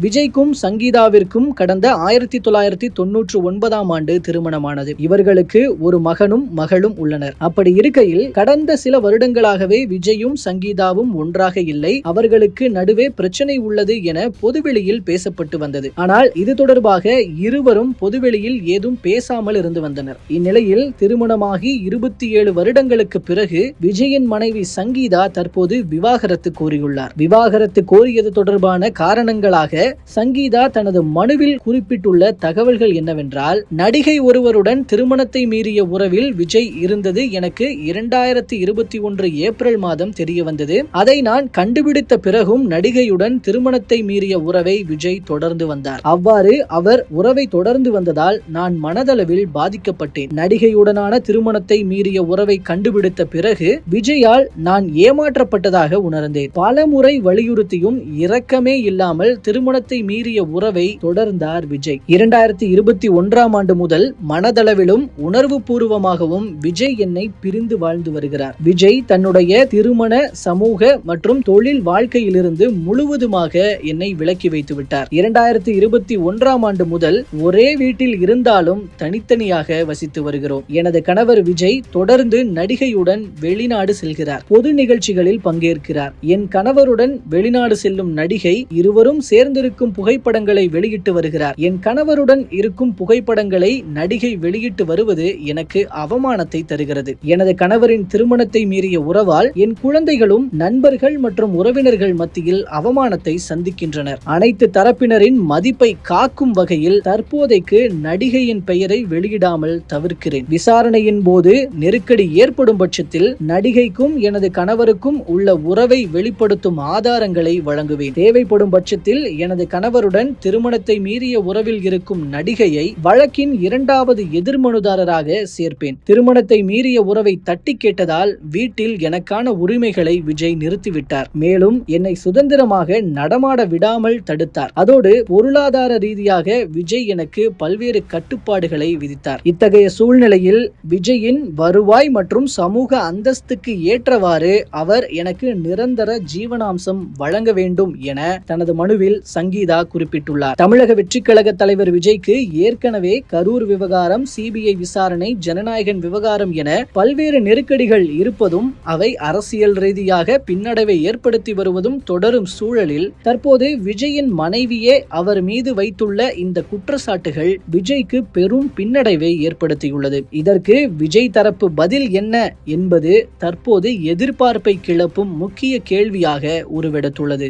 விஜய்க்கும் சங்கீதாவிற்கும் கடந்த 1999ஆம் ஆண்டு திருமணமானது. இவர்களுக்கு ஒரு மகனும் மகளும் உள்ளனர். அப்படி இருக்கையில் கடந்த சில வருடங்களாகவே விஜயும் சங்கீதாவும் ஒன்றாக இல்லை, அவர்களுக்கு நடுவே பிரச்சனை உள்ளது என பொதுவெளியில் பேசப்பட்டு வந்தது. ஆனால் இது தொடர்பாக இருவரும் பொதுவெளியில் ஏதும் பேசாமல் இருந்து வந்தனர். இந்நிலையில் திருமணமாகி 27 வருடங்களுக்கு பிறகு விஜயின் மனைவி சங்கீதா தற்போது விவாகரத்து கோரியுள்ளார். விவாகரத்து கோரியது தொடர்பான காரணங்களாக சங்கீதா தனது மனுவில் குறிப்பிட்டுள்ள தகவல்கள் என்னவென்றால், நடிகை ஒருவருடன் திருமணத்தை மீறிய உறவில் விஜய் இருந்தது எனக்கு 2021 ஏப்ரல் மாதம் தெரிய வந்தது. அதை நான் கண்டுபிடித்த பிறகும் நடிகையுடன் திருமணத்தை மீறிய உறவை விஜய் தொடர்ந்து வந்தார். அவ்வாறு அவர் உறவை தொடர்ந்து வந்ததால் நான் மனதளவில் பாதிக்கப்பட்டேன். நடிகையுடனான திருமணத்தை மீறிய உறவை கண்டுபிடித்த பிறகு விஜயால் நான் ஏமாற்றப்பட்டதாக உணர்ந்தேன். பல முறை வலியுறுத்தியும் இரக்கமே இல்லாமல் திருமணத்தை மீறிய உறவை தொடர்ந்தார் விஜய். 2021ஆம் ஆண்டு முதல் மனதளவிலும் உணர்வு பூர்வமாகவும் விஜய் என்னை பிரிந்து வாழ்ந்து வருகிறார். விஜய் தன்னுடைய திருமண, சமூக மற்றும் தொழில் வாழ்க்கையிலிருந்து முழுவதுமாக என்னை விலக்கி வைத்து விட்டார். 2021ஆம் ஆண்டு முதல் ஒரே வீட்டில் இருந்தாலும் தனித்தனியாக வசித்து வருகிறோம். எனது கணவர் விஜய் தொடர்ந்து நடிகையுடன் வெளிநாடு செல்கிறார். பொது நிகழ்ச்சிகளில் பங்கேற்கிறார். என் கணவருடன் வெளிநாடு செல்லும் நடிகை இருவரும் சேர்ந்திருக்கும் புகைப்படங்களை வெளியிட்டு வருகிறார். என் கணவருடன் இருக்கும் புகைப்படங்களை நடிகை வெளியிட்டு வருவது எனக்கு அவமானத்தை தருகிறது. எனது கணவரின் திருமணத்தை மீறிய உறவால் என் குழந்தைகளும் நண்பர்கள் மற்றும் உறவினர்கள் மத்தியில் அவமானத்தை சந்திக்கின்றனர். அனைத்து தரப்பினரின் மதிப்பை காக்கும் வகையில் தற்போதைக்கு நடிகையின் பெயரை வெளியிடாமல் தவிர்க்கிறேன். விசாரணையின் போது நெருக்கடி ஏற்படும் பட்சத்தில் நடிகைக்கும் எனது கணவருக்கும் உள்ள உறவை வெளிப்படுத்தும் ஆதாரங்களை வழங்குவேன். தேவைப்படும் பட்சத்தில் எனது கணவருடன் திருமணத்தை மீறிய உறவில் இருக்கும் நடிகையை வழக்கின் 2வது எதிர்மனுதாரராக சேர்ப்பேன். திருமணத்தை மீறிய உறவை தட்டி கேட்டதால் வீட்டில் எனக்கான உரிமைகளை விஜய் நிறுத்திவிட்டார். மேலும் என்னை சுதந்திரமாக நடமாட விடாமல் தடுத்தார். அதோடு பொருளாதார ரீதியாக விஜய் எனக்கு பல்வேறு கட்டுப்பாடுகளை விதித்தார். இத்தகைய சூழ்நிலையில் விஜயின் வருவாய் மற்றும் சமூக அந்தஸ்துக்கு ஏற்றவாறு அவர் எனக்கு நிரந்தர ஜீவனாம்சம் வழங்க வேண்டும் என தனது மனுவில் சங்கீதா குறிப்பிட்டுள்ளார். தமிழக வெற்றி கழக தலைவர் விஜய்க்கு ஏற்கனவே கரூர் விவகாரம், சிபிஐ விசாரணை, ஜனநாயகன் விவகாரம் என பல்வேறு நெருக்கடிகள் இருப்பதும் அவை அரசியல் ரீதியாக பின்னடைவை ஏற்படுத்தி வருவதும் தொடரும் சூழலில் தற்போது விஜயின் மனைவியே அவர் மீது வைத்துள்ள இந்த குற்றச்சாட்டுகள் விஜய்க்கு பெரும் பின்னடைவை ஏற்படுத்தியுள்ளது. இதற்கு விஜய் தரப்பு பதில் என்ன என்பது தற்போது எதிர்பார்ப்பை கிளப்பும் முக்கிய கேள்வியாக உருவெடுத்துள்ளது.